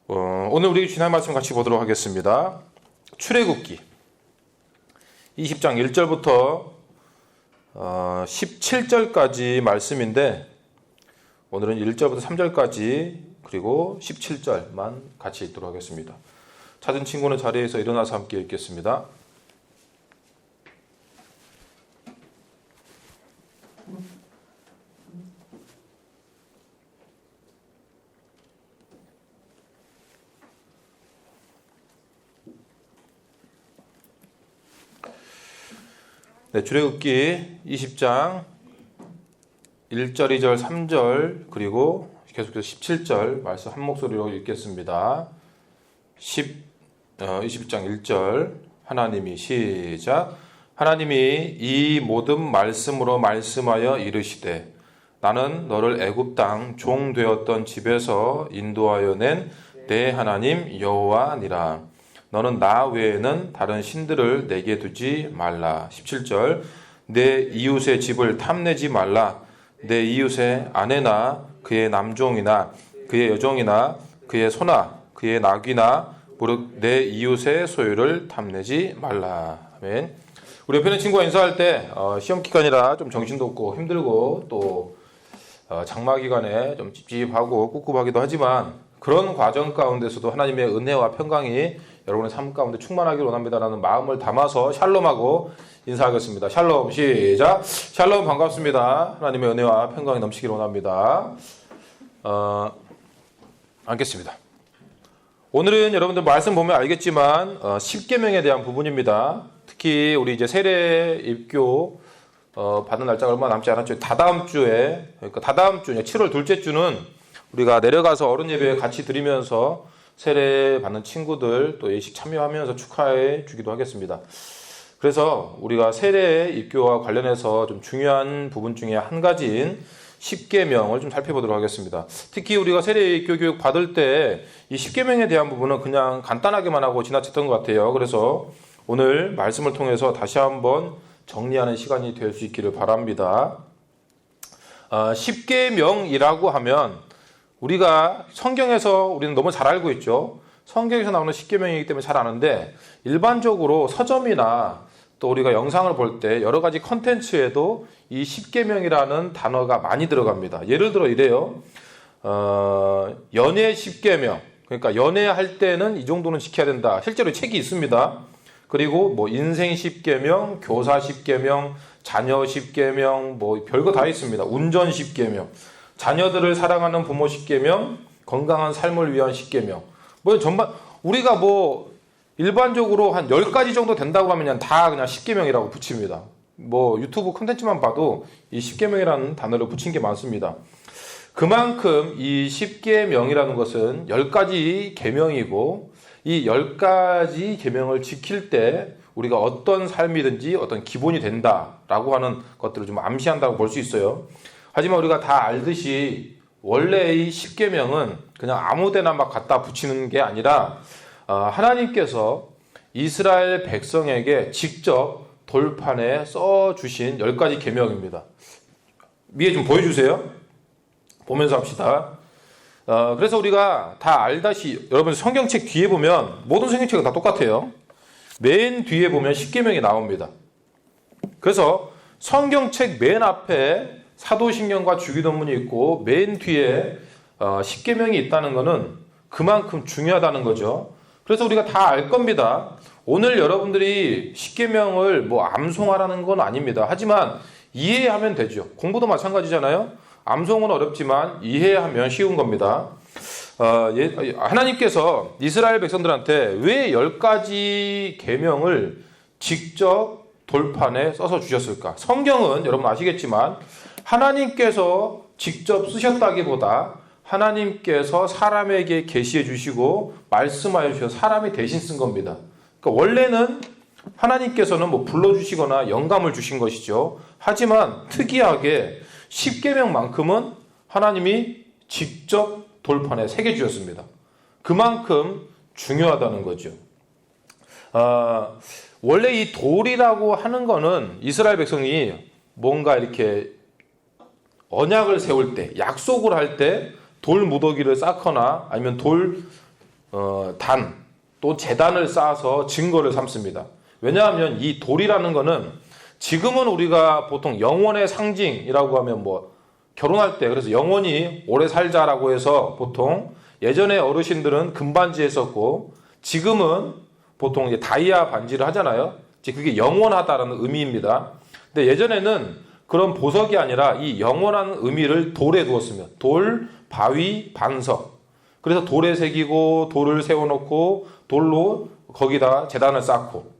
오늘 우리 지난 말씀 같이 보도록 하겠습니다. 출애굽기 20장 1절부터 17절까지 말씀인데 오늘은 1절부터 3절까지 그리고 17절만 같이 읽도록 하겠습니다. 찾은 친구는 자리에서 일어나서 함께 읽겠습니다. 네, 출애굽기 20장 1절, 2절, 3절 그리고 계속해서 17절 말씀 한 목소리로 읽겠습니다. 20장 1절 하나님이 시작. 하나님이 이 모든 말씀으로 말씀하여 이르시되 나는 너를 애굽 땅 종 되었던 집에서 인도하여 낸 내 하나님 여호와니라. 너는 나 외에는 다른 신들을 내게 두지 말라. 17절 내 이웃의 집을 탐내지 말라. 내 이웃의 아내나 그의 남종이나 그의 여종이나 그의 소나 그의 낙이나 무릇 내 이웃의 소유를 탐내지 말라. 아멘. 우리 옆에 있는 친구가 인사할 때 시험 기간이라 좀 정신도 없고 힘들고 또 장마 기간에 좀 찝찝하고 꿉꿉하기도 하지만 그런 과정 가운데서도 하나님의 은혜와 평강이 여러분의 삶 가운데 충만하기를 원합니다라는 마음을 담아서 샬롬하고 인사하겠습니다. 샬롬 시작. 샬롬 반갑습니다. 하나님의 은혜와 평강이 넘치기를 원합니다. 앉겠습니다. 오늘은 여러분들 말씀 보면 알겠지만 10계명에 대한 부분입니다. 특히 우리 이제 세례 입교 받는 날짜가 얼마 남지 않았죠. 다다음 주에 그러니까 다다음 주 7월 둘째 주는 우리가 내려가서 어른 예배 같이 드리면서 세례 받는 친구들 또 예식 참여하면서 축하해 주기도 하겠습니다. 그래서 우리가 세례 입교와 관련해서 좀 중요한 부분 중에 한 가지인 10계명을 좀 살펴보도록 하겠습니다. 특히 우리가 세례 입교 교육 받을 때 이 10계명에 대한 부분은 그냥 간단하게만 하고 지나쳤던 것 같아요. 그래서 오늘 말씀을 통해서 다시 한번 정리하는 시간이 될 수 있기를 바랍니다. 10계명이라고 하면 우리가 성경에서 우리는 너무 잘 알고 있죠. 성경에서 나오는 10계명이기 때문에 잘 아는데 일반적으로 서점이나 또 우리가 영상을 볼 때 여러 가지 컨텐츠에도 이 10계명이라는 단어가 많이 들어갑니다. 예를 들어 이래요. 연애 10계명. 그러니까 연애할 때는 이 정도는 지켜야 된다. 실제로 책이 있습니다. 그리고 뭐 인생 10계명, 교사 10계명, 자녀 10계명, 뭐 별거 다 있습니다. 운전 10계명. 자녀들을 사랑하는 부모 10계명, 건강한 삶을 위한 10계명. 뭐 전반 우리가 뭐 일반적으로 한 10가지 정도 된다고 하면 그냥 다 그냥 10계명이라고 붙입니다. 뭐 유튜브 콘텐츠만 봐도 이 10계명이라는 단어를 붙인 게 많습니다. 그만큼 이 10계명이라는 것은 10가지 계명이고 이 10가지 계명을 지킬 때 우리가 어떤 삶이든지 어떤 기본이 된다라고 하는 것들을 좀 암시한다고 볼 수 있어요. 하지만 우리가 다 알듯이 원래 이 10계명은 그냥 아무데나 막 갖다 붙이는 게 아니라 하나님께서 이스라엘 백성에게 직접 돌판에 써주신 10가지 계명입니다. 위에 좀 보여주세요. 보면서 합시다. 그래서 우리가 다 알다시 여러분 성경책 뒤에 보면 모든 성경책은 다 똑같아요. 맨 뒤에 보면 10계명이 나옵니다. 그래서 성경책 맨 앞에 사도신경과 주기도문이 있고 맨 뒤에 10계명이 있다는 것은 그만큼 중요하다는 거죠. 그래서 우리가 다 알 겁니다. 오늘 여러분들이 10계명을 뭐 암송하라는 건 아닙니다. 하지만 이해하면 되죠. 공부도 마찬가지잖아요. 암송은 어렵지만 이해하면 쉬운 겁니다. 하나님께서 이스라엘 백성들한테 왜 10가지 계명을 직접 돌판에 써서 주셨을까? 성경은 여러분 아시겠지만 하나님께서 직접 쓰셨다기보다 하나님께서 사람에게 계시해 주시고 말씀하여 주셔서 사람이 대신 쓴 겁니다. 그러니까 원래는 하나님께서는 뭐 불러주시거나 영감을 주신 것이죠. 하지만 특이하게 10계명만큼은 하나님이 직접 돌판에 새겨주셨습니다. 그만큼 중요하다는 거죠. 원래 이 돌이라고 하는 거는 이스라엘 백성이 뭔가 이렇게 언약을 세울 때, 약속을 할 때 돌 무더기를 쌓거나 아니면 돌 또 제단을 쌓아서 증거를 삼습니다. 왜냐하면 이 돌이라는 거는 지금은 우리가 보통 영원의 상징이라고 하면 뭐 결혼할 때 그래서 영원히 오래 살자라고 해서 보통 예전에 어르신들은 금반지 했었고 지금은 보통 이제 다이아 반지를 하잖아요. 그게 영원하다라는 의미입니다. 근데 예전에는 그런 보석이 아니라 이 영원한 의미를 돌에 두었으면 돌, 바위, 반석. 그래서 돌에 새기고 돌을 세워놓고 돌로 거기다 제단을 쌓고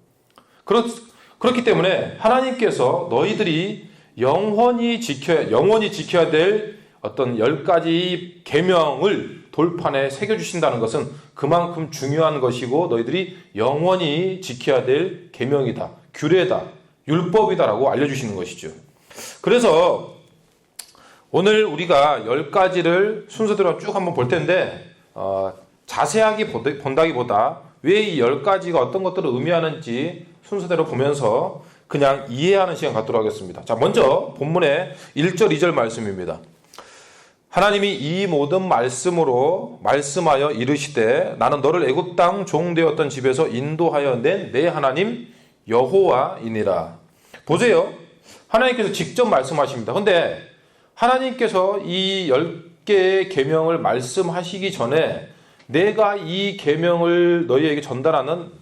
그렇기 때문에 하나님께서 너희들이 영원히 지켜야 될 어떤 10가지 계명을 돌판에 새겨주신다는 것은 그만큼 중요한 것이고 너희들이 영원히 지켜야 될 계명이다, 규례다, 율법이다라고 알려주시는 것이죠. 그래서 오늘 우리가 10가지를 순서대로 쭉 한번 볼 텐데 자세하게 본다기보다 왜 이 10가지가 어떤 것들을 의미하는지 순서대로 보면서 그냥 이해하는 시간 갖도록 하겠습니다. 자, 먼저 본문의 1절, 2절 말씀입니다. 하나님이 이 모든 말씀으로 말씀하여 이르시되 나는 너를 애굽 땅 종되었던 집에서 인도하여 낸 내 하나님 여호와이니라. 보세요. 하나님께서 직접 말씀하십니다. 근데 하나님께서 이 10개의 계명을 말씀하시기 전에 내가 이 계명을 너희에게 전달하는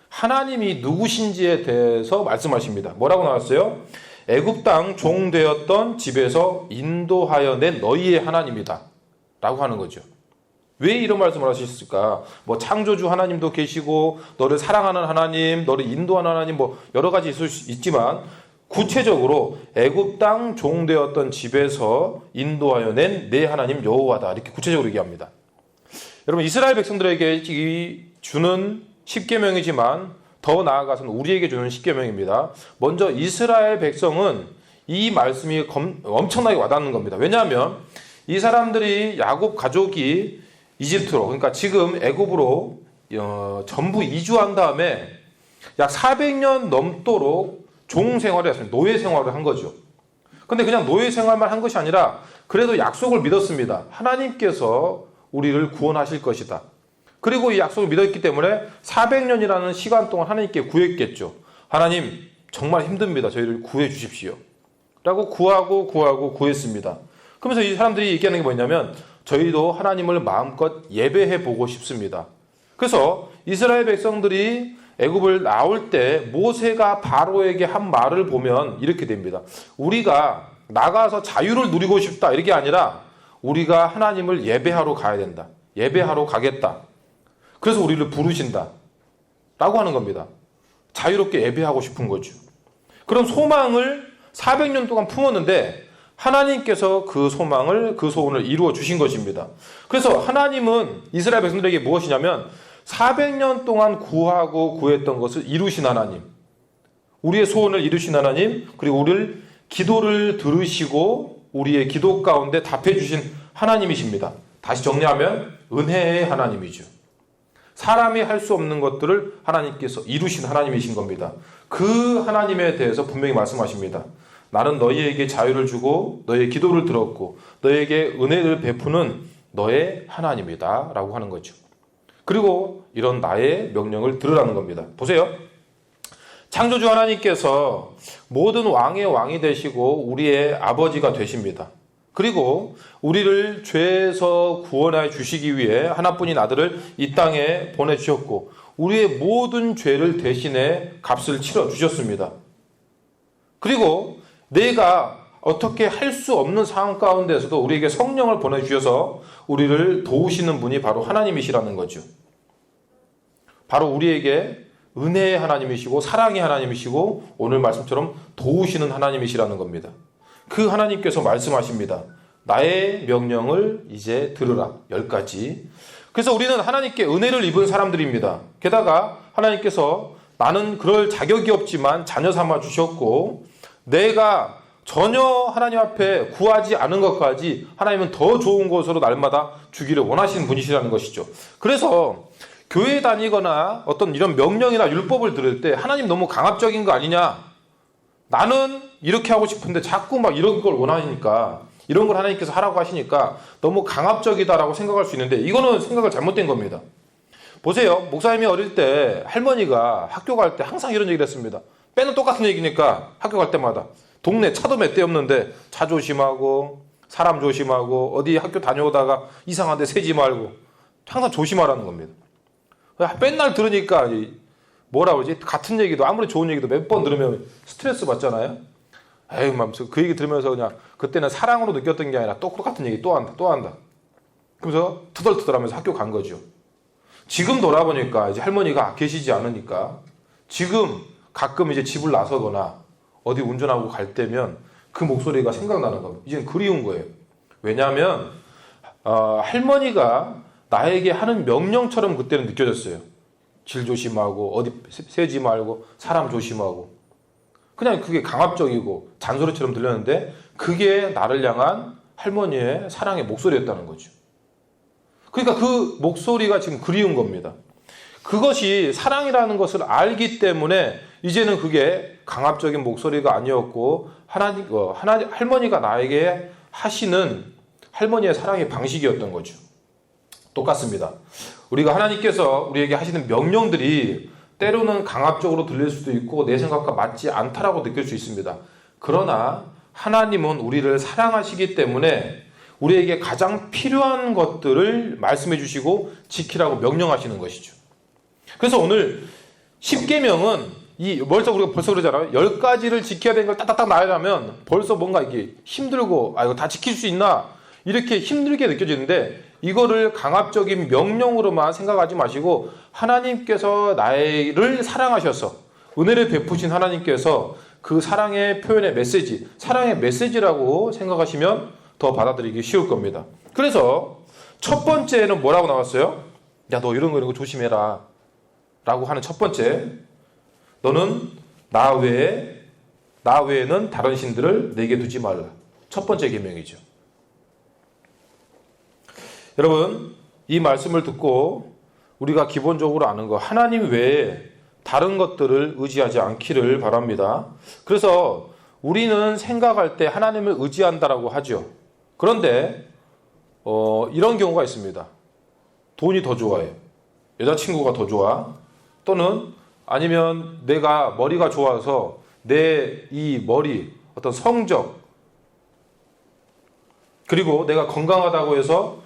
하나님이 누구신지에 대해서 말씀하십니다. 뭐라고 나왔어요? 애굽 땅 종되었던 집에서 인도하여 낸 너희의 하나님이다 라고 하는 거죠. 왜 이런 말씀을 하셨을까? 뭐 창조주 하나님도 계시고 너를 사랑하는 하나님, 너를 인도하는 하나님 뭐 여러 가지 있을 수 있지만 구체적으로 애굽 땅 종되었던 집에서 인도하여 낸 내 하나님 여호와다 이렇게 구체적으로 얘기합니다. 여러분 이스라엘 백성들에게 주는 십계명이지만 더 나아가서는 우리에게 주는 십계명입니다. 먼저 이스라엘 백성은 이 말씀이 엄청나게 와닿는 겁니다. 왜냐하면 이 사람들이 야곱 가족이 이집트로 그러니까 지금 애굽으로 전부 이주한 다음에 약 400년 넘도록 종 생활을 했습니다. 노예 생활을 한 거죠. 근데 그냥 노예 생활만 한 것이 아니라 그래도 약속을 믿었습니다. 하나님께서 우리를 구원하실 것이다. 그리고 이 약속을 믿었기 때문에 400년이라는 시간 동안 하나님께 구했겠죠. 하나님 정말 힘듭니다. 저희를 구해 주십시오. 라고 구하고 구했습니다. 그러면서 이 사람들이 얘기하는 게 뭐냐면 저희도 하나님을 마음껏 예배해 보고 싶습니다. 그래서 이스라엘 백성들이 애굽을 나올 때 모세가 바로에게 한 말을 보면 이렇게 됩니다. 우리가 나가서 자유를 누리고 싶다 이게 아니라 우리가 하나님을 예배하러 가야 된다. 예배하러 가겠다. 그래서 우리를 부르신다. 라고 하는 겁니다. 자유롭게 예배하고 싶은 거죠. 그런 소망을 400년 동안 품었는데 하나님께서 그 소망을, 그 소원을 이루어 주신 것입니다. 그래서 하나님은 이스라엘 백성들에게 무엇이냐면 400년 동안 구했던 것을 이루신 하나님, 우리의 소원을 이루신 하나님, 그리고 우리를 기도를 들으시고 우리의 기도 가운데 답해 주신 하나님이십니다. 다시 정리하면 은혜의 하나님이죠. 사람이 할 수 없는 것들을 하나님께서 이루신 하나님이신 겁니다. 그 하나님에 대해서 분명히 말씀하십니다. 나는 너희에게 자유를 주고 너희의 기도를 들었고 너희에게 은혜를 베푸는 너의 하나님이다 라고 하는 거죠. 그리고 이런 나의 명령을 들으라는 겁니다. 보세요. 창조주 하나님께서 모든 왕의 왕이 되시고 우리의 아버지가 되십니다. 그리고 우리를 죄에서 구원해 주시기 위해 하나뿐인 아들을 이 땅에 보내주셨고 우리의 모든 죄를 대신해 값을 치러 주셨습니다. 그리고 내가 어떻게 할 수 없는 상황 가운데서도 우리에게 성령을 보내주셔서 우리를 도우시는 분이 바로 하나님이시라는 거죠. 바로 우리에게 은혜의 하나님이시고 사랑의 하나님이시고 오늘 말씀처럼 도우시는 하나님이시라는 겁니다. 그 하나님께서 말씀하십니다. 나의 명령을 이제 들으라. 10가지. 그래서 우리는 하나님께 은혜를 입은 사람들입니다. 게다가 하나님께서 나는 그럴 자격이 없지만 자녀 삼아 주셨고 내가 전혀 하나님 앞에 구하지 않은 것까지 하나님은 더 좋은 것으로 날마다 주기를 원하시는 분이시라는 것이죠. 그래서 교회 다니거나 어떤 이런 명령이나 율법을 들을 때 하나님 너무 강압적인 거 아니냐? 나는 이렇게 하고 싶은데 자꾸 막 이런 걸 원하시니까 이런 걸 하나님께서 하라고 하시니까 너무 강압적이다라고 생각할 수 있는데 이거는 생각을 잘못된 겁니다. 보세요. 목사님이 어릴 때 할머니가 학교 갈 때 항상 이런 얘기를 했습니다. 빼는 똑같은 얘기니까 학교 갈 때마다 동네 차도 몇 대 없는데 차 조심하고 사람 조심하고 어디 학교 다녀오다가 이상한 데 새지 말고 항상 조심하라는 겁니다. 맨날 들으니까 뭐라 그러지? 같은 얘기도 아무리 좋은 얘기도 몇 번 들으면 스트레스 받잖아요. 에이, 그 얘기 들으면서 그냥 그때는 사랑으로 느꼈던 게 아니라 또 똑같은 얘기 또 한다. 그러면서 투덜투덜하면서 학교 간 거죠. 지금 돌아보니까 이제 할머니가 계시지 않으니까 지금 가끔 이제 집을 나서거나 어디 운전하고 갈 때면 그 목소리가 생각나는 겁니다. 이제는 그리운 거예요. 왜냐하면 할머니가 나에게 하는 명령처럼 그때는 느껴졌어요. 길 조심하고 어디 새지 말고 사람 조심하고 그냥 그게 강압적이고 잔소리처럼 들렸는데 그게 나를 향한 할머니의 사랑의 목소리였다는 거죠. 그러니까 그 목소리가 지금 그리운 겁니다. 그것이 사랑이라는 것을 알기 때문에 이제는 그게 강압적인 목소리가 아니었고 할머니가 나에게 하시는 할머니의 사랑의 방식이었던 거죠. 똑같습니다. 우리가 하나님께서 우리에게 하시는 명령들이 때로는 강압적으로 들릴 수도 있고 내 생각과 맞지 않다라고 느낄 수 있습니다. 그러나 하나님은 우리를 사랑하시기 때문에 우리에게 가장 필요한 것들을 말씀해 주시고 지키라고 명령하시는 것이죠. 그래서 오늘 10계명은 우리가 벌써 그러잖아요. 10가지를 지켜야 되는 걸 딱딱딱 나열하면 벌써 뭔가 이게 힘들고 이거 다 지킬 수 있나 이렇게 힘들게 느껴지는데 이거를 강압적인 명령으로만 생각하지 마시고 하나님께서 나를 사랑하셔서 은혜를 베푸신 하나님께서 그 사랑의 표현의 메시지, 사랑의 메시지라고 생각하시면 더 받아들이기 쉬울 겁니다. 그래서 첫 번째는 뭐라고 나왔어요? 야, 너 이런 거 조심해라 라고 하는 첫 번째, 너는 나 외에는 다른 신들을 내게 두지 말라. 첫 번째 계명이죠. 여러분, 이 말씀을 듣고 우리가 기본적으로 아는 거, 하나님 외에 다른 것들을 의지하지 않기를 바랍니다. 그래서 우리는 생각할 때 하나님을 의지한다라고 하죠. 그런데 이런 경우가 있습니다. 돈이 더 좋아요. 여자친구가 더 좋아. 또는 아니면 내가 머리가 좋아서 내 이 머리, 어떤 성적, 그리고 내가 건강하다고 해서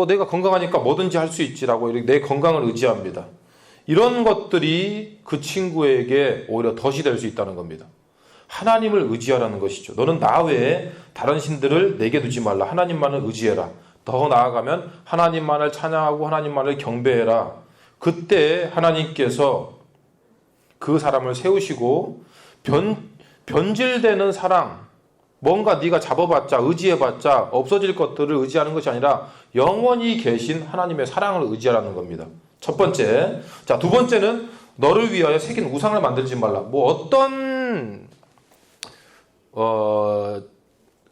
내가 건강하니까 뭐든지 할 수 있지라고 이렇게 내 건강을 의지합니다. 이런 것들이 그 친구에게 오히려 덫이 될 수 있다는 겁니다. 하나님을 의지하라는 것이죠. 너는 나 외에 다른 신들을 내게 두지 말라. 하나님만을 의지해라. 더 나아가면 하나님만을 찬양하고 하나님만을 경배해라. 그때 하나님께서 그 사람을 세우시고 변질되는 사랑, 뭔가 네가 잡아봤자 의지해봤자 없어질 것들을 의지하는 것이 아니라 영원히 계신 하나님의 사랑을 의지하라는 겁니다. 첫 번째. 자, 두 번째는 너를 위하여 새긴 우상을 만들지 말라.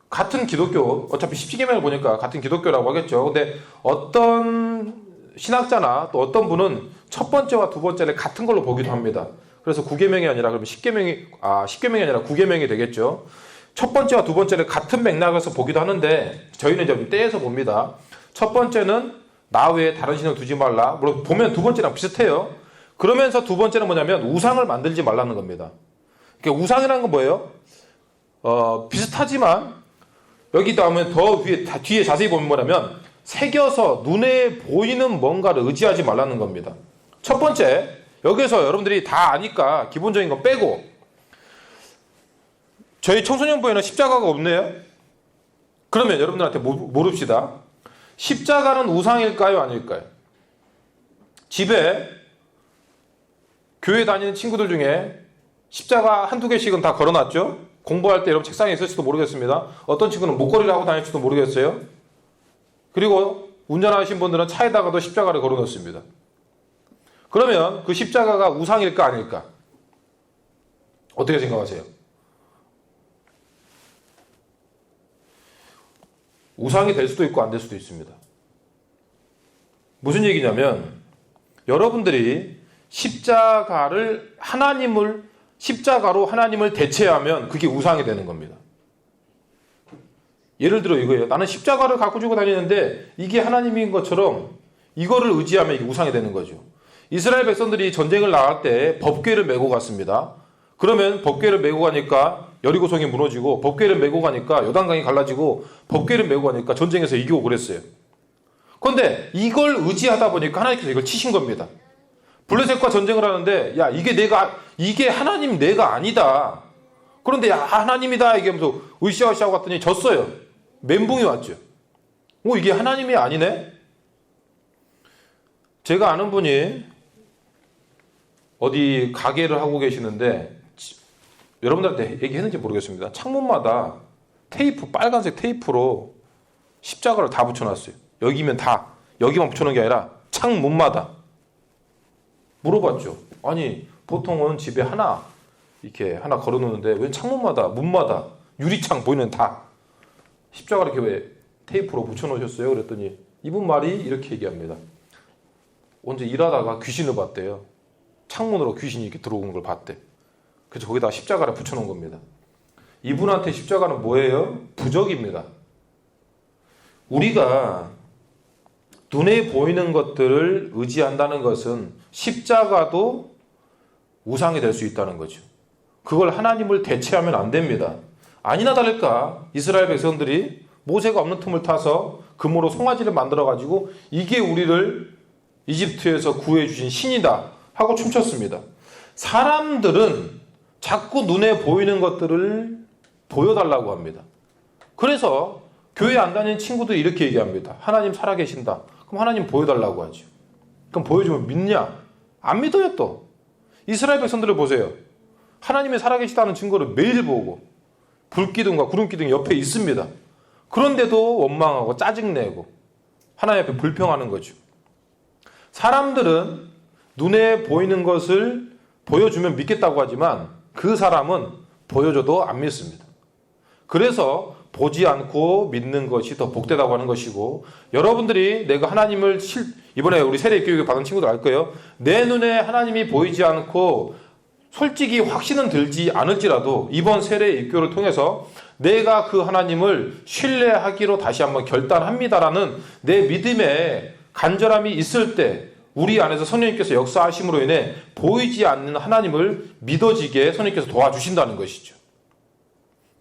같은 기독교, 어차피 십지계명을 보니까 같은 기독교라고 하겠죠. 근데 어떤 신학자나 또 어떤 분은 첫 번째와 두 번째를 같은 걸로 보기도 합니다. 그래서 9계명이 아니라 그러면 10계명이 아니라 9계명이 되겠죠. 첫 번째와 두 번째를 같은 맥락에서 보기도 하는데 저희는 좀 떼서 봅니다. 첫 번째는 나 외에 다른 신을 두지 말라. 물론 보면 두 번째랑 비슷해요. 그러면서 두 번째는 뭐냐면 우상을 만들지 말라는 겁니다. 그러니까 우상이라는 건 뭐예요? 비슷하지만 여기도 하면 더 뒤에 자세히 보면 뭐냐면 새겨서 눈에 보이는 뭔가를 의지하지 말라는 겁니다. 첫 번째, 여기서 여러분들이 다 아니까 기본적인 거 빼고 저희 청소년부에는 십자가가 없네요. 그러면 여러분들한테 물읍시다. 십자가는 우상일까요? 아닐까요? 집에 교회 다니는 친구들 중에 십자가 한두 개씩은 다 걸어놨죠? 공부할 때 여러분 책상에 있을지도 모르겠습니다. 어떤 친구는 목걸이를 하고 다닐지도 모르겠어요. 그리고 운전하신 분들은 차에다가도 십자가를 걸어놓습니다. 그러면 그 십자가가 우상일까 아닐까? 어떻게 생각하세요? 우상이 될 수도 있고 안 될 수도 있습니다. 무슨 얘기냐면 여러분들이 십자가로 하나님을 대체하면 그게 우상이 되는 겁니다. 예를 들어 이거예요. 나는 십자가를 갖고 주고 다니는데 이게 하나님인 것처럼 이거를 의지하면 이게 우상이 되는 거죠. 이스라엘 백성들이 전쟁을 나갈 때 법궤를 메고 갔습니다. 그러면 법궤를 메고 가니까 여리고성이 무너지고, 법궤를 메고 가니까 요단강이 갈라지고, 법궤를 메고 가니까 전쟁에서 이기고 그랬어요. 그런데 이걸 의지하다 보니까 하나님께서 이걸 치신 겁니다. 블레셋과 전쟁을 하는데, 야, 이게 하나님 내가 아니다. 그런데, 야, 하나님이다. 얘기하면서 으쌰으쌰 갔더니 졌어요. 멘붕이 왔죠. 이게 하나님이 아니네? 제가 아는 분이 어디 가게를 하고 계시는데, 여러분들한테 얘기했는지 모르겠습니다. 창문마다 빨간색 테이프로 십자가를 다 붙여놨어요. 여기만 붙여놓은 게 아니라 창문마다. 물어봤죠. 아니, 보통은 집에 이렇게 하나 걸어놓는데 왜 창문마다, 문마다, 유리창 보이는 다 십자가를 이렇게 왜 테이프로 붙여놓으셨어요? 그랬더니 이분 말이 이렇게 얘기합니다. 언제 일하다가 귀신을 봤대요. 창문으로 귀신이 이렇게 들어오는 걸 봤대. 그래서 거기다 십자가를 붙여놓은 겁니다. 이분한테 십자가는 뭐예요? 부적입니다. 우리가 눈에 보이는 것들을 의지한다는 것은 십자가도 우상이 될 수 있다는 거죠. 그걸 하나님을 대체하면 안 됩니다. 아니나 다를까 이스라엘 백성들이 모세가 없는 틈을 타서 금으로 송아지를 만들어가지고 이게 우리를 이집트에서 구해주신 신이다 하고 춤췄습니다. 사람들은 자꾸 눈에 보이는 것들을 보여달라고 합니다. 그래서 교회 안 다니는 친구들이 이렇게 얘기합니다. 하나님 살아계신다. 그럼 하나님 보여달라고 하죠. 그럼 보여주면 믿냐? 안 믿어요 또. 이스라엘 백성들을 보세요. 하나님이 살아계시다는 증거를 매일 보고 불기둥과 구름기둥이 옆에 있습니다. 그런데도 원망하고 짜증내고 하나님 앞에 불평하는 거죠. 사람들은 눈에 보이는 것을 보여주면 믿겠다고 하지만 그 사람은 보여줘도 안 믿습니다. 그래서 보지 않고 믿는 것이 더 복되다고 하는 것이고, 여러분들이 내가 하나님을 이번에 우리 세례 교육을 받은 친구들 알 거예요. 내 눈에 하나님이 보이지 않고 솔직히 확신은 들지 않을지라도 이번 세례 입교를 통해서 내가 그 하나님을 신뢰하기로 다시 한번 결단합니다라는 내 믿음에 간절함이 있을 때 우리 안에서 성령님께서 역사하심으로 인해 보이지 않는 하나님을 믿어지게 성령님께서 도와주신다는 것이죠.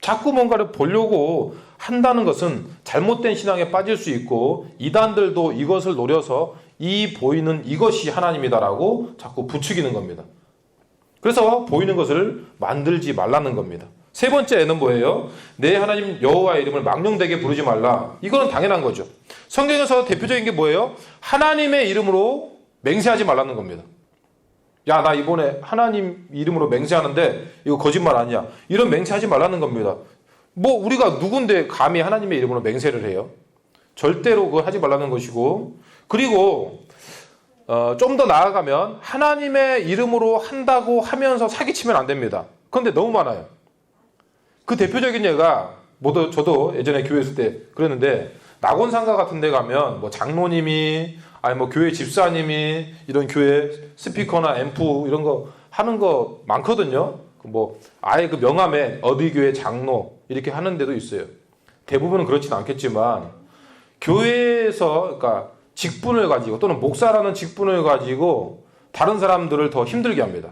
자꾸 뭔가를 보려고 한다는 것은 잘못된 신앙에 빠질 수 있고, 이단들도 이것을 노려서 이 보이는 이것이 하나님이다라고 자꾸 부추기는 겁니다. 그래서 보이는 것을 만들지 말라는 겁니다. 세 번째는 뭐예요? 내 하나님 여호와의 이름을 망령되게 부르지 말라. 이거는 당연한 거죠. 성경에서 대표적인 게 뭐예요? 하나님의 이름으로 맹세하지 말라는 겁니다. 야, 나 이번에 하나님 이름으로 맹세하는데 이거 거짓말 아니야. 이런 맹세하지 말라는 겁니다. 우리가 누군데 감히 하나님의 이름으로 맹세를 해요? 절대로 그거 하지 말라는 것이고, 그리고 좀 더 나아가면 하나님의 이름으로 한다고 하면서 사기치면 안 됩니다. 그런데 너무 많아요. 그 대표적인 예가 저도 예전에 교회 있을 때 그랬는데, 낙원상가 같은 데 가면 장로님이 교회 집사님이 이런 교회 스피커나 앰프 이런 거 하는 거 많거든요. 아예 그 명함에 어디 교회 장로 이렇게 하는 데도 있어요. 대부분은 그렇지는 않겠지만 교회에서 그러니까 직분을 가지고 또는 목사라는 직분을 가지고 다른 사람들을 더 힘들게 합니다.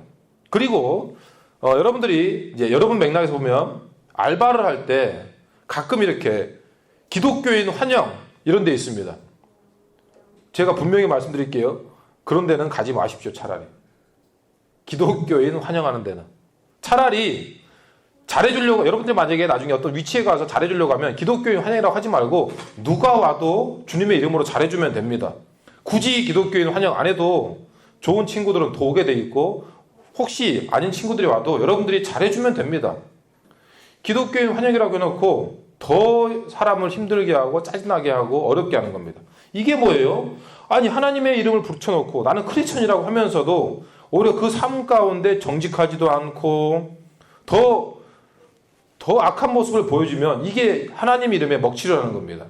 그리고 여러분들이 이제 여러분 맥락에서 보면 알바를 할 때 가끔 이렇게 기독교인 환영 이런 데 있습니다. 제가 분명히 말씀드릴게요. 그런 데는 가지 마십시오. 차라리 기독교인 환영하는 데는 차라리 잘해주려고, 여러분들 만약에 나중에 어떤 위치에 가서 잘해주려고 하면 기독교인 환영이라고 하지 말고 누가 와도 주님의 이름으로 잘해주면 됩니다. 굳이 기독교인 환영 안 해도 좋은 친구들은 더 오게 돼 있고, 혹시 아닌 친구들이 와도 여러분들이 잘해주면 됩니다. 기독교인 환영이라고 해놓고 더 사람을 힘들게 하고 짜증나게 하고 어렵게 하는 겁니다. 이게 뭐예요? 아니, 하나님의 이름을 붙여놓고 나는 크리스천이라고 하면서도 오히려 그 삶 가운데 정직하지도 않고 더 악한 모습을 보여주면 이게 하나님 이름에 먹칠하는 겁니다.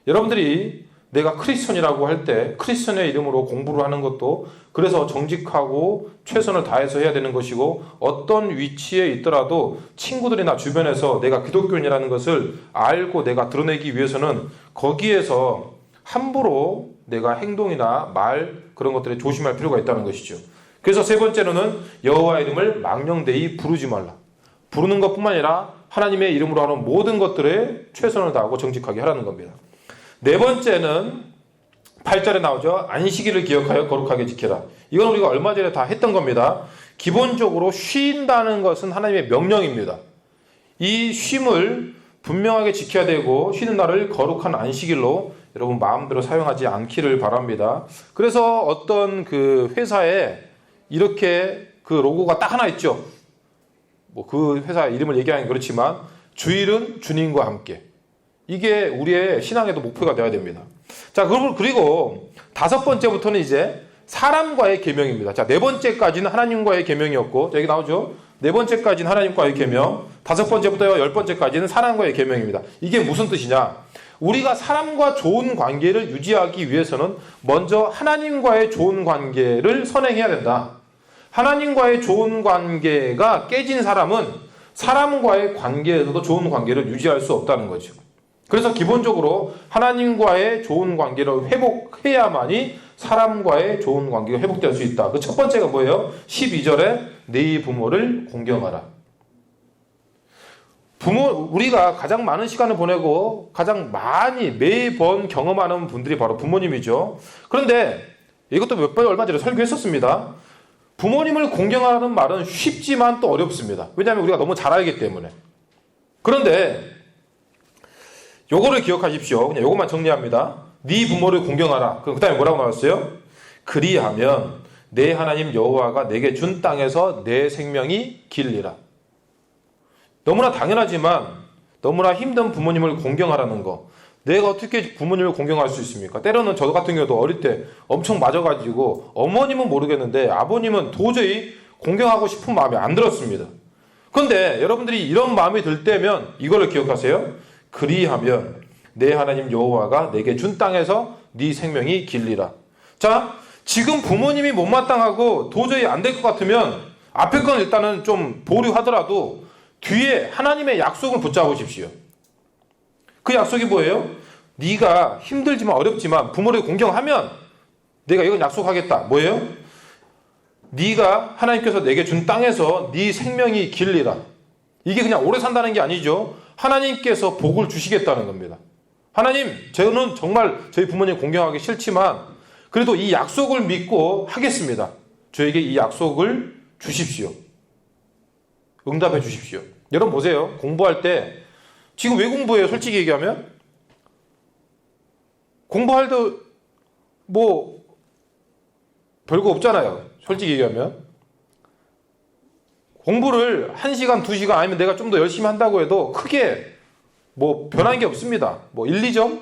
여러분들이 내가 크리스천이라고 할 때 크리스천의 이름으로 공부를 하는 것도 그래서 정직하고 최선을 다해서 해야 되는 것이고, 어떤 위치에 있더라도 친구들이나 주변에서 내가 기독교인이라는 것을 알고 내가 드러내기 위해서는 거기에서 함부로 내가 행동이나 말 그런 것들에 조심할 필요가 있다는 것이죠. 그래서 세 번째로는 여호와 이름을 망령되이 부르지 말라. 부르는 것뿐만 아니라 하나님의 이름으로 하는 모든 것들에 최선을 다하고 정직하게 하라는 겁니다. 네 번째는 8절에 나오죠. 안식일을 기억하여 거룩하게 지켜라. 이건 우리가 얼마 전에 다 했던 겁니다. 기본적으로 쉰다는 것은 하나님의 명령입니다. 이 쉼을 분명하게 지켜야 되고 쉬는 날을 거룩한 안식일로 여러분 마음대로 사용하지 않기를 바랍니다. 그래서 어떤 그 회사에 이렇게 그 로고가 딱 하나 있죠. 뭐 그 회사 이름을 얘기하긴 그렇지만 주일은 주님과 함께. 이게 우리의 신앙에도 목표가 되어야 됩니다. 자, 그리고 다섯 번째부터는 이제 사람과의 계명입니다. 자, 네 번째까지는 하나님과의 계명이었고, 여기 나오죠? 네 번째까지는 하나님과의 계명, 다섯 번째부터 10번째까지는 사람과의 계명입니다. 이게 무슨 뜻이냐? 우리가 사람과 좋은 관계를 유지하기 위해서는 먼저 하나님과의 좋은 관계를 선행해야 된다. 하나님과의 좋은 관계가 깨진 사람은 사람과의 관계에서도 좋은 관계를 유지할 수 없다는 거죠. 그래서 기본적으로 하나님과의 좋은 관계를 회복해야만이 사람과의 좋은 관계가 회복될 수 있다. 그 첫 번째가 뭐예요? 12절에 네 부모를 공경하라. 우리가 가장 많은 시간을 보내고 가장 많이 매번 경험하는 분들이 바로 부모님이죠. 그런데 이것도 몇 번 얼마 전에 설교했었습니다. 부모님을 공경하라는 말은 쉽지만 또 어렵습니다. 왜냐하면 우리가 너무 잘 알기 때문에. 그런데 요거를 기억하십시오. 그냥 요것만 정리합니다. 네 부모를 공경하라. 그 다음에 뭐라고 나왔어요? 그리하면 내 하나님 여호와가 내게 준 땅에서 내 생명이 길리라. 너무나 당연하지만 너무나 힘든 부모님을 공경하라는 거. 내가 어떻게 부모님을 공경할 수 있습니까? 때로는 저 같은 경우도 어릴 때 엄청 맞아가지고 어머님은 모르겠는데 아버님은 도저히 공경하고 싶은 마음이 안 들었습니다. 그런데 여러분들이 이런 마음이 들 때면 이거를 기억하세요. 그리하면 내 하나님 여호와가 내게 준 땅에서 네 생명이 길리라. 자, 지금 부모님이 못마땅하고 도저히 안 될 것 같으면 앞에 건 일단은 좀 보류하더라도 뒤에 하나님의 약속을 붙잡으십시오. 그 약속이 뭐예요? 네가 힘들지만 어렵지만 부모를 공경하면 내가 이건 약속하겠다. 뭐예요? 네가 하나님께서 내게 준 땅에서 네 생명이 길리라. 이게 그냥 오래 산다는 게 아니죠. 하나님께서 복을 주시겠다는 겁니다. 하나님, 저는 정말 저희 부모님 공경하기 싫지만 그래도 이 약속을 믿고 하겠습니다. 저에게 이 약속을 주십시오. 응답해 주십시오. 여러분 보세요. 공부할 때 지금 왜 공부해요? 솔직히 얘기하면 공부할 때 뭐 별거 없잖아요. 솔직히 얘기하면 공부를 1시간, 2시간 아니면 내가 좀 더 열심히 한다고 해도 크게 뭐 변한 게 없습니다. 뭐 1, 2점?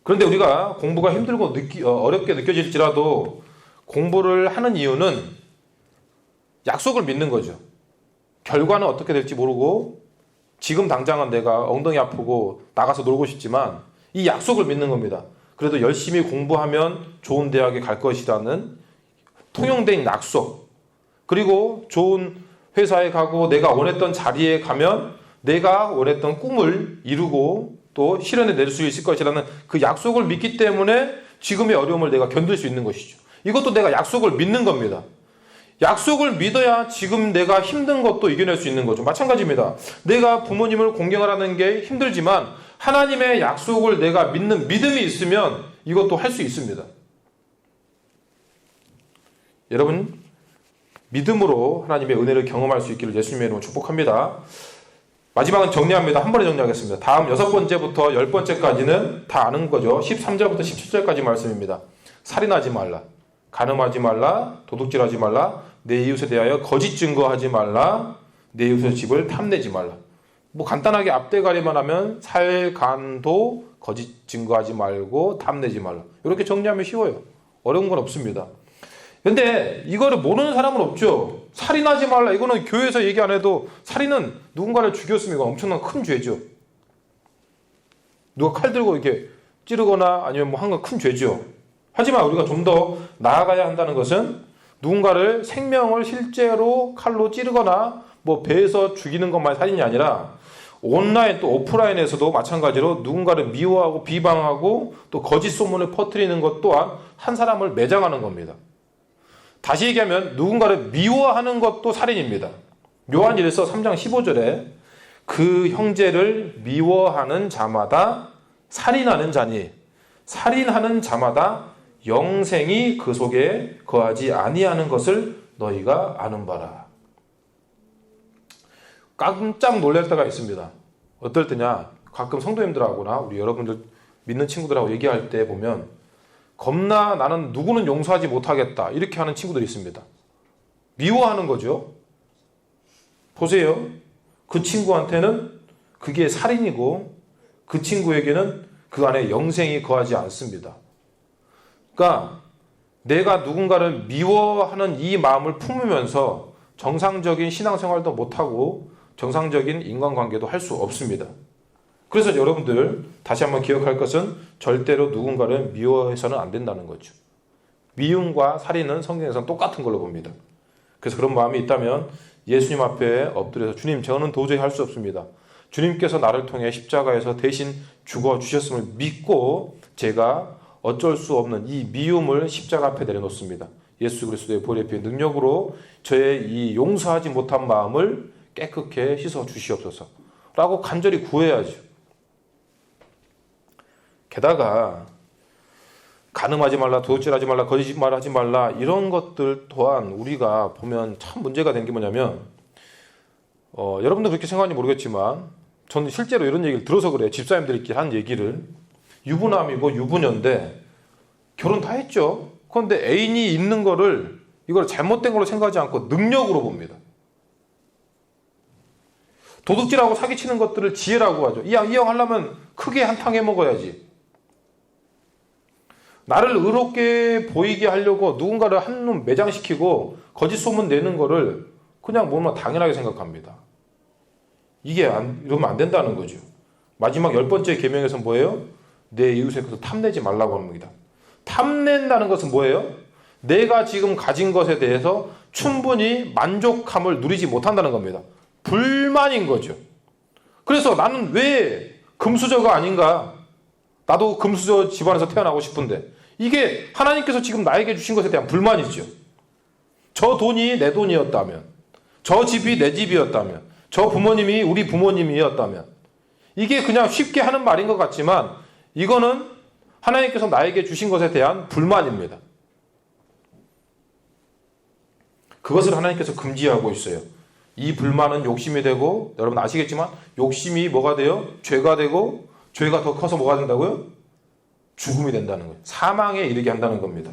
그런데 우리가 공부가 힘들고 어렵게 느껴질지라도 공부를 하는 이유는 약속을 믿는 거죠. 결과는 어떻게 될지 모르고 지금 당장은 내가 엉덩이 아프고 나가서 놀고 싶지만 이 약속을 믿는 겁니다. 그래도 열심히 공부하면 좋은 대학에 갈 것이라는 통용된 약속. 그리고 좋은 회사에 가고 내가 원했던 자리에 가면 내가 원했던 꿈을 이루고 또 실현해낼 수 있을 것이라는 그 약속을 믿기 때문에 지금의 어려움을 내가 견딜 수 있는 것이죠. 이것도 내가 약속을 믿는 겁니다. 약속을 믿어야 지금 내가 힘든 것도 이겨낼 수 있는 거죠. 마찬가지입니다. 내가 부모님을 공경하라는 게 힘들지만 하나님의 약속을 내가 믿는 믿음이 있으면 이것도 할 수 있습니다. 여러분, 믿음으로 하나님의 은혜를 경험할 수 있기를 예수님의 이름으로 축복합니다. 마지막은 정리합니다. 한 번에 정리하겠습니다. 다음 6번째부터 10번째까지는 다 아는 거죠. 13절부터 17절까지 말씀입니다. 살인하지 말라. 간음하지 말라, 도둑질하지 말라, 내 이웃에 대하여 거짓 증거하지 말라, 내 이웃의 집을 탐내지 말라. 뭐 간단하게 앞대가리만 하면 살간도 거짓 증거하지 말고 탐내지 말라. 이렇게 정리하면 쉬워요. 어려운 건 없습니다. 근데 이거를 모르는 사람은 없죠. 살인하지 말라. 이거는 교회에서 얘기 안 해도 살인은 누군가를 죽였으면 이건 엄청난 큰 죄죠. 누가 칼 들고 이렇게 찌르거나 아니면 뭐 한 건 큰 죄죠. 하지만 우리가 좀 더 나아가야 한다는 것은 누군가를 생명을 실제로 칼로 찌르거나 뭐 배에서 죽이는 것만 살인이 아니라 온라인 또 오프라인에서도 마찬가지로 누군가를 미워하고 비방하고 또 거짓 소문을 퍼뜨리는 것 또한 한 사람을 매장하는 겁니다. 다시 얘기하면 누군가를 미워하는 것도 살인입니다. 요한일서 3장 15절에 그 형제를 미워하는 자마다 살인하는 자니 살인하는 자마다 영생이 그 속에 거하지 아니하는 것을 너희가 아는 바라. 깜짝 놀랄 때가 있습니다. 어떨 때냐? 가끔 성도님들하고나 우리 여러분들 믿는 친구들하고 얘기할 때 보면 겁나 나는 누구는 용서하지 못하겠다 이렇게 하는 친구들이 있습니다. 미워하는 거죠. 보세요. 그 친구한테는 그게 살인이고 그 친구에게는 그 안에 영생이 거하지 않습니다. 그러니까 내가 누군가를 미워하는 이 마음을 품으면서 정상적인 신앙생활도 못하고 정상적인 인간관계도 할 수 없습니다. 그래서 여러분들 다시 한번 기억할 것은 절대로 누군가를 미워해서는 안 된다는 거죠. 미움과 살인은 성경에서는 똑같은 걸로 봅니다. 그래서 그런 마음이 있다면 예수님 앞에 엎드려서 주님 저는 도저히 할 수 없습니다. 주님께서 나를 통해 십자가에서 대신 죽어주셨음을 믿고 제가 어쩔 수 없는 이 미움을 십자가 앞에 내려놓습니다. 예수 그리스도의 보혈의 피의 능력으로 저의 이 용서하지 못한 마음을 깨끗게 씻어 주시옵소서 라고 간절히 구해야죠. 게다가 간음하지 말라, 도둑질하지 말라, 거짓말하지 말라 이런 것들 또한 우리가 보면 참 문제가 된 게 뭐냐면 여러분도 그렇게 생각하는지 모르겠지만 저는 실제로 이런 얘기를 들어서 그래요. 집사님들끼리 한 얘기를. 유부남이고 유부녀인데 결혼 다 했죠. 그런데 애인이 있는 거를 이걸 잘못된 걸로 생각하지 않고 능력으로 봅니다. 도둑질하고 사기치는 것들을 지혜라고 하죠. 이 형 하려면 크게 한탕 해먹어야지. 나를 의롭게 보이게 하려고 누군가를 한눈 매장시키고 거짓 소문 내는 거를 그냥 뭐만 당연하게 생각합니다. 이러면 안 된다는 거죠. 마지막 10번째 계명에서 뭐예요? 내 이웃의 것을 탐내지 말라고 합니다. 탐낸다는 것은 뭐예요? 내가 지금 가진 것에 대해서 충분히 만족함을 누리지 못한다는 겁니다. 불만인 거죠. 그래서 나는 왜 금수저가 아닌가? 나도 금수저 집안에서 태어나고 싶은데 이게 하나님께서 지금 나에게 주신 것에 대한 불만이죠. 저 돈이 내 돈이었다면, 저 집이 내 집이었다면, 저 부모님이 우리 부모님이었다면 이게 그냥 쉽게 하는 말인 것 같지만 이거는 하나님께서 나에게 주신 것에 대한 불만입니다. 그것을 하나님께서 금지하고 있어요. 이 불만은 욕심이 되고 여러분 아시겠지만 욕심이 뭐가 돼요? 죄가 되고 죄가 더 커서 뭐가 된다고요? 죽음이 된다는 거예요. 사망에 이르게 한다는 겁니다.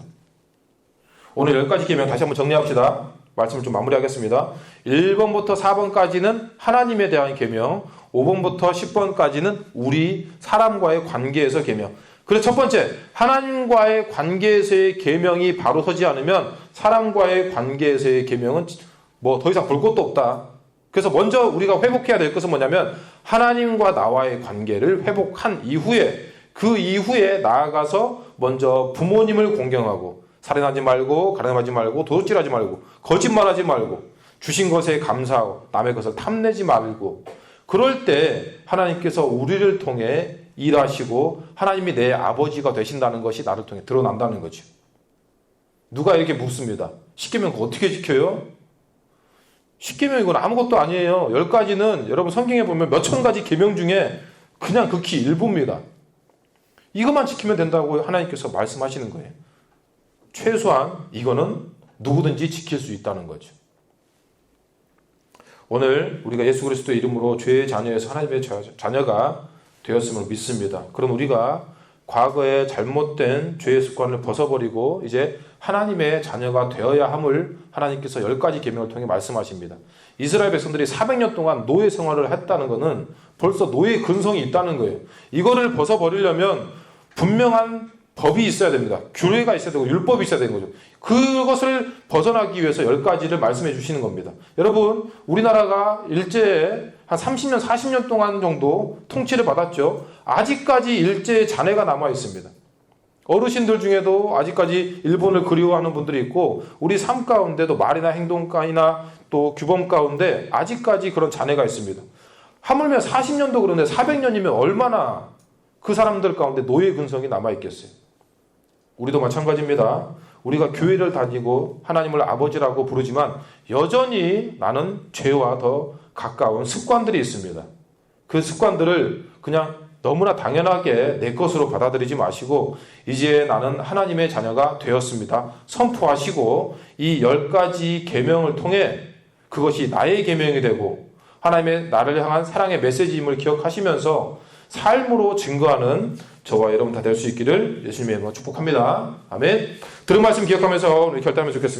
오늘 10가지 계명 다시 한번 정리합시다. 말씀을 좀 마무리하겠습니다. 1번부터 4번까지는 하나님에 대한 계명, 5번부터 10번까지는 우리 사람과의 관계에서 계명. 그래서 첫 번째, 하나님과의 관계에서의 계명이 바로 서지 않으면 사람과의 관계에서의 계명은 뭐 더 이상 볼 것도 없다. 그래서 먼저 우리가 회복해야 될 것은 뭐냐면 하나님과 나와의 관계를 회복한 이후에 그 이후에 나아가서 먼저 부모님을 공경하고 살인하지 말고 가늠하지 말고 도둑질하지 말고 거짓말하지 말고 주신 것에 감사하고 남의 것을 탐내지 말고 그럴 때 하나님께서 우리를 통해 일하시고 하나님이 내 아버지가 되신다는 것이 나를 통해 드러난다는 거죠. 누가 이렇게 묻습니다. 십계명 어떻게 지켜요? 십계명 이건 아무것도 아니에요. 10가지는 여러분 성경에 보면 몇천 가지 계명 중에 그냥 극히 일부입니다. 이것만 지키면 된다고 하나님께서 말씀하시는 거예요. 최소한 이거는 누구든지 지킬 수 있다는 거죠. 오늘 우리가 예수 그리스도의 이름으로 죄의 자녀에서 하나님의 자녀가 되었음을 믿습니다. 그럼 우리가 과거의 잘못된 죄의 습관을 벗어버리고 이제 하나님의 자녀가 되어야 함을 하나님께서 10가지 계명을 통해 말씀하십니다. 이스라엘 백성들이 400년 동안 노예 생활을 했다는 것은 벌써 노예 근성이 있다는 거예요. 이거를 벗어버리려면 분명한 법이 있어야 됩니다. 규례가 있어야 되고 율법이 있어야 되는 거죠. 그것을 벗어나기 위해서 10가지를 말씀해 주시는 겁니다. 여러분 우리나라가 일제에 한 30년 40년 동안 정도 통치를 받았죠. 아직까지 일제의 잔해가 남아 있습니다. 어르신들 중에도 아직까지 일본을 그리워하는 분들이 있고 우리 삶 가운데도 말이나 행동이나 또 규범 가운데 아직까지 그런 잔해가 있습니다. 하물며 40년도 그런데 400년이면 얼마나 그 사람들 가운데 노예 근성이 남아있겠어요. 우리도 마찬가지입니다. 우리가 교회를 다니고 하나님을 아버지라고 부르지만 여전히 나는 죄와 더 가까운 습관들이 있습니다. 그 습관들을 그냥 너무나 당연하게 내 것으로 받아들이지 마시고 이제 나는 하나님의 자녀가 되었습니다. 선포하시고 이 10가지 계명을 통해 그것이 나의 계명이 되고 하나님의 나를 향한 사랑의 메시지임을 기억하시면서 삶으로 증거하는 저와 여러분 다 될 수 있기를 예수님의 이름으로 축복합니다. 아멘. 들은 말씀 기억하면서 우리 결단하면 좋겠습니다.